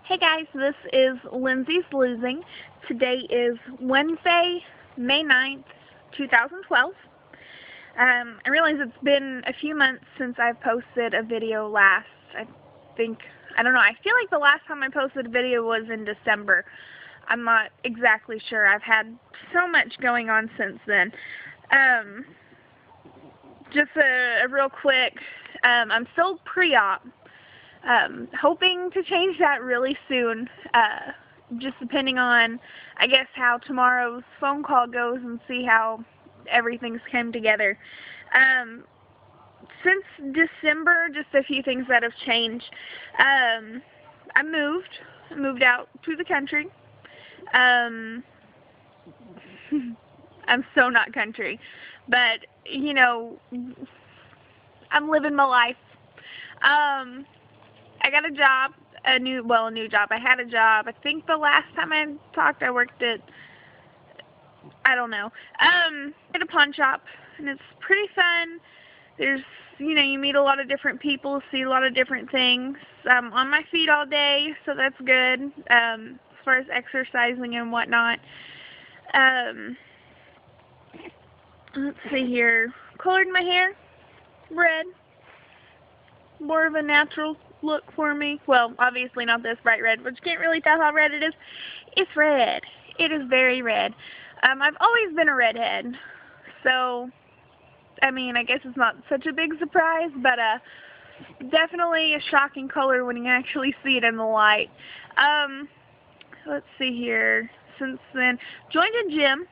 Hey guys, this is Lindsay's Losing. Today is Wednesday, May 9th, 2012. I realize it's been a few months since I've posted a video last. I don't know, I feel like the last time I posted a video was in December. I'm not exactly sure. I've had so much going on since then. Just a real quick, I'm still pre-op. Hoping to change that really soon, just depending on, I guess, how tomorrow's phone call goes and see how everything's come together. Since December, just a few things that have changed. I moved out to the country. I'm so not country, but, you know, I'm living my life. I got a job, a new job. I had a job. I think the last time I talked, I worked at, I don't know, at a pawn shop, and it's pretty fun. There's, you know, you meet a lot of different people, see a lot of different things. I'm on my feet all day, so that's good, as far as exercising and whatnot. Let's see here. Colored my hair red. More of a natural look for me. Well, obviously not this bright red, but you can't really tell how red it is. It's red. It is very red. I've always been a redhead, so, I mean, I guess it's not such a big surprise, but definitely a shocking color when you actually see it in the light. Let's see here. Since then, joined a gym.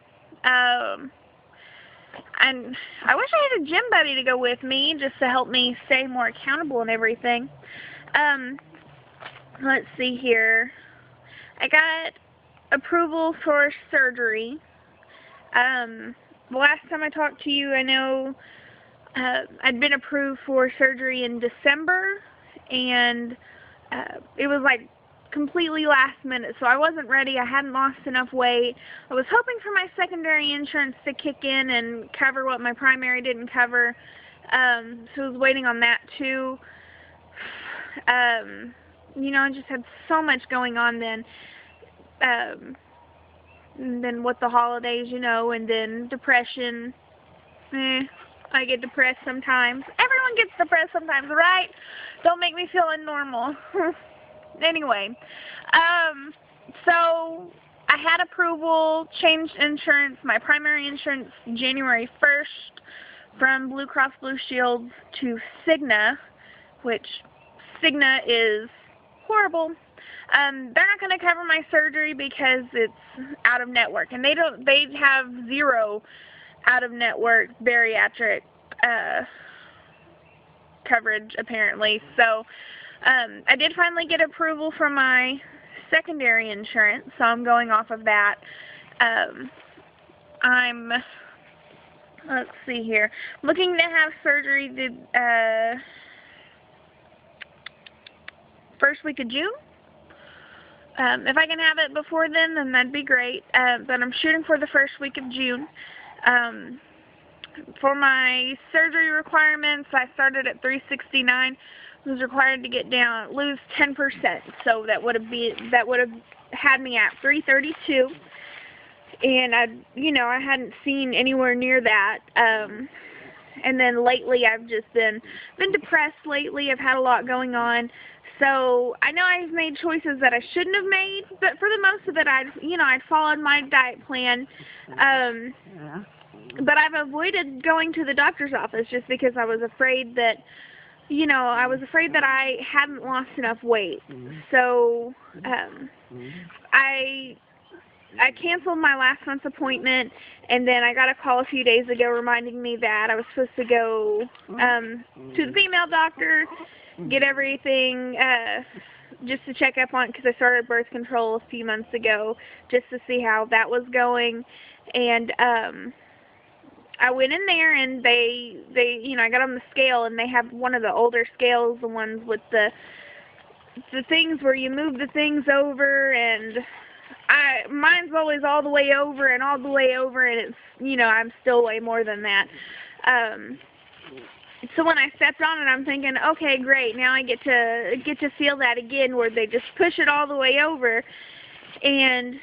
And I wish I had a gym buddy to go with me, just to help me stay more accountable and everything. Let's see here. I got approval for surgery. The last time I talked to you, I know I'd been approved for surgery in December, and it was like completely last minute, so I wasn't ready. I hadn't lost enough weight. I was hoping for my secondary insurance to kick in and cover what my primary didn't cover, so I was waiting on that too. You know, I just had so much going on then. And then with the holidays, you know, and then depression. I get depressed sometimes. Everyone gets depressed sometimes, right? Don't make me feel abnormal. Anyway, so I had approval, changed insurance, my primary insurance January 1st from Blue Cross Blue Shield to Cigna, which Cigna is horrible. They're not going to cover my surgery because it's out of network, and they have zero out of network bariatric coverage apparently. So I did finally get approval from my secondary insurance, so I'm going off of that. Let's see here, looking to have surgery the first week of June. If I can have it before then that'd be great, but I'm shooting for the first week of June. For my surgery requirements, I started at 369. Was required to lose 10%, so that would have had me at 332, and I hadn't seen anywhere near that. And then lately I've just been depressed lately. I've had a lot going on, so I know I've made choices that I shouldn't have made, but for the most of it I'd followed my diet plan. But I've avoided going to the doctor's office just because I was afraid that I hadn't lost enough weight. So I canceled my last month's appointment, and then I got a call a few days ago reminding me that I was supposed to go to the female doctor, get everything, just to check up on it, because I started birth control a few months ago, just to see how that was going. And I went in there, and they I got on the scale, and they have one of the older scales, the ones with the things where you move the things over, and mine's always all the way over, and it's, I'm still way more than that. So when I stepped on it, I'm thinking, okay, great, now I get to feel that again, where they just push it all the way over. And,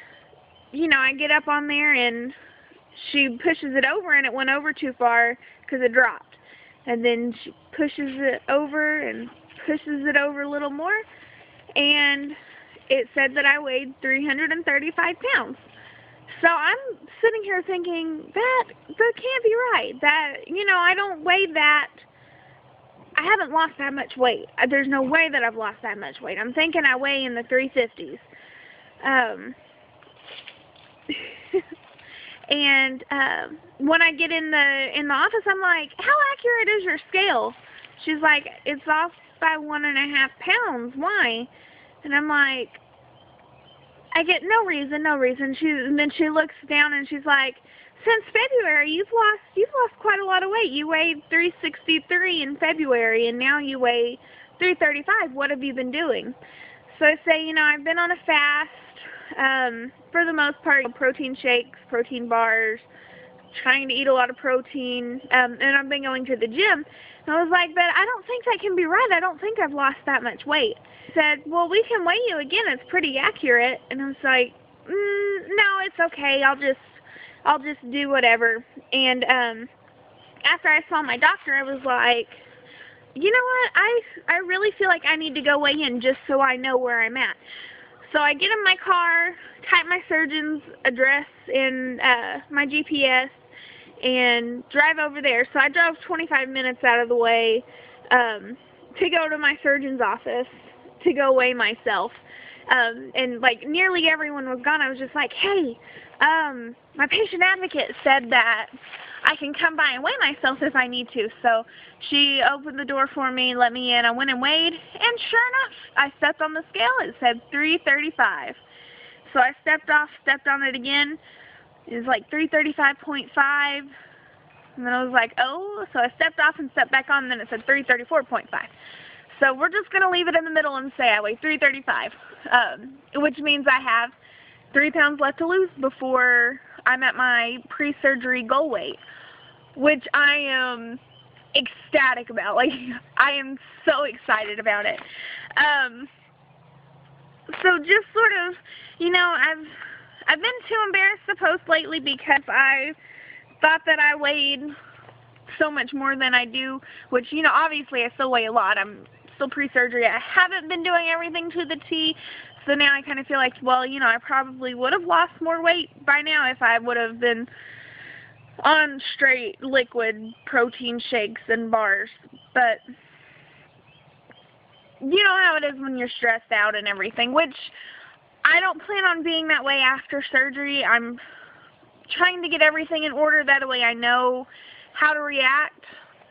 you know, I get up on there, and she pushes it over, and it went over too far because it dropped. And then she pushes it over and pushes it over a little more, and it said that I weighed 335 pounds. So I'm sitting here thinking, that can't be right. That, you know, I don't weigh that. I haven't lost that much weight. There's no way that I've lost that much weight. I'm thinking I weigh in the 350s. And when I get in the office, I'm like, how accurate is your scale? She's like, it's off by 1.5 pounds. Why? And I'm like, I get no reason. And then she looks down and she's like, since February, you've lost quite a lot of weight. You weighed 363 in February, and now you weigh 335. What have you been doing? So I say, you know, I've been on a fast, for the most part, protein shakes, protein bars, trying to eat a lot of protein, and I've been going to the gym. And I was like, but I don't think that can be right. I don't think I've lost that much weight. She said, well, we can weigh you again. It's pretty accurate. And I was like, no, it's okay. I'll just do whatever. And after I saw my doctor, I was like, you know what? I really feel like I need to go weigh in just so I know where I'm at. So I get in my car, type my surgeon's address in my GPS, and drive over there. So I drove 25 minutes out of the way to go to my surgeon's office to go weigh myself. And like nearly everyone was gone. I was just like, hey, my patient advocate said that I can come by and weigh myself if I need to. So she opened the door for me, let me in. I went and weighed, and sure enough, I stepped on the scale. It said 335. So I stepped on it again. It was like 335.5. And then I was like, oh. So I stepped off and stepped back on, and then it said 334.5. So we're just going to leave it in the middle and say I weigh 335, which means I have 3 pounds left to lose before I'm at my pre-surgery goal weight, which I am ecstatic about. Like, I am so excited about it. So just sort of, you know, I've been too embarrassed to post lately because I thought that I weighed so much more than I do, which, you know, obviously I still weigh a lot. I'm still pre-surgery. I haven't been doing everything to the T. So now I kind of feel like, well, you know, I probably would have lost more weight by now if I would have been on straight liquid protein shakes and bars. But you know how it is when you're stressed out and everything, which I don't plan on being that way after surgery. I'm trying to get everything in order. That way I know how to react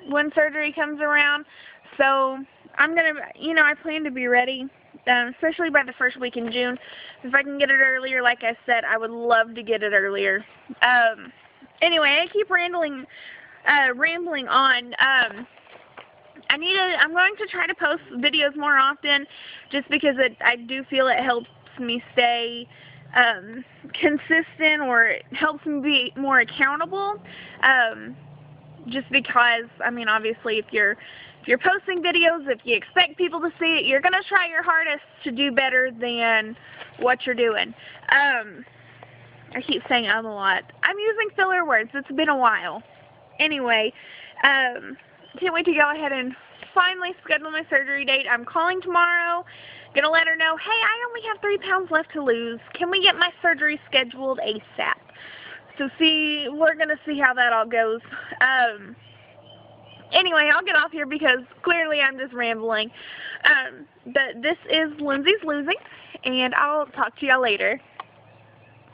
when surgery comes around. So I'm going to, you know, I plan to be ready. Especially by the first week in June. If I can get it earlier, like I said, I would love to get it earlier. Anyway, I keep rambling on. I'm going to try to post videos more often, just because I do feel it helps me stay consistent, or it helps me be more accountable. Just because, I mean, obviously, if you're posting videos, if you expect people to see it, you're going to try your hardest to do better than what you're doing. I keep saying a lot. I'm using filler words. It's been a while. Anyway, can't wait to go ahead and finally schedule my surgery date. I'm calling tomorrow. Going to let her know, hey, I only have 3 pounds left to lose. Can we get my surgery scheduled ASAP? So we're going to see how that all goes. Anyway, I'll get off here because clearly I'm just rambling. But this is Lindsay's Losing, and I'll talk to y'all later.